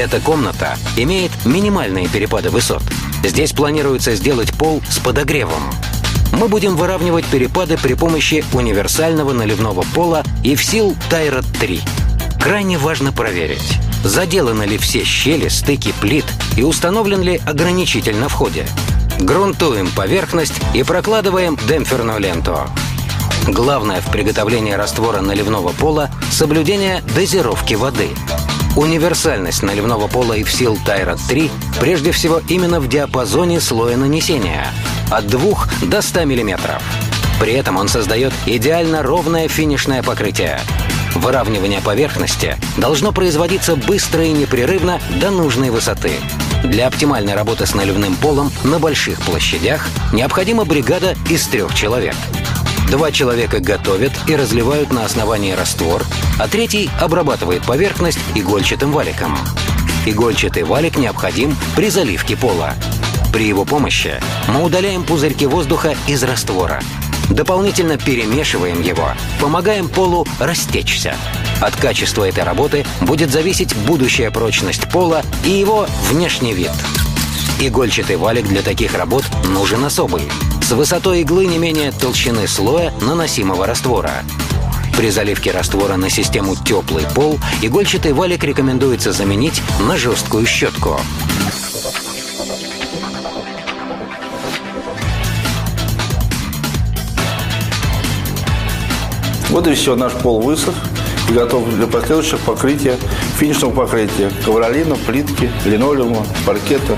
Эта комната имеет минимальные перепады высот. Здесь планируется сделать пол с подогревом. Мы будем выравнивать перепады при помощи универсального наливного пола Evsil Tyrad 3. Крайне важно проверить, заделаны ли все щели, стыки плит и установлен ли ограничитель на входе. Грунтуем поверхность и прокладываем демпферную ленту. Главное в приготовлении раствора наливного пола – соблюдение дозировки воды. Универсальность наливного пола Evsil Tyrad 3 прежде всего именно в диапазоне слоя нанесения – от 2 до 100 мм. При этом он создает идеально ровное финишное покрытие. Выравнивание поверхности должно производиться быстро и непрерывно до нужной высоты. Для оптимальной работы с наливным полом на больших площадях необходима бригада из 3 человек. 2 человека готовят и разливают на основании раствор, а 3 обрабатывает поверхность игольчатым валиком. Игольчатый валик необходим при заливке пола. При его помощи мы удаляем пузырьки воздуха из раствора. Дополнительно перемешиваем его, помогаем полу растечься. От качества этой работы будет зависеть будущая прочность пола и его внешний вид. Игольчатый валик для таких работ нужен особый, с высотой иглы не менее толщины слоя наносимого раствора. При заливке раствора на систему теплый пол игольчатый валик рекомендуется заменить на жесткую щетку. Вот и все, наш пол высох и готов для последующего покрытия, финишного покрытия ковролина, плитки, линолеума, паркета.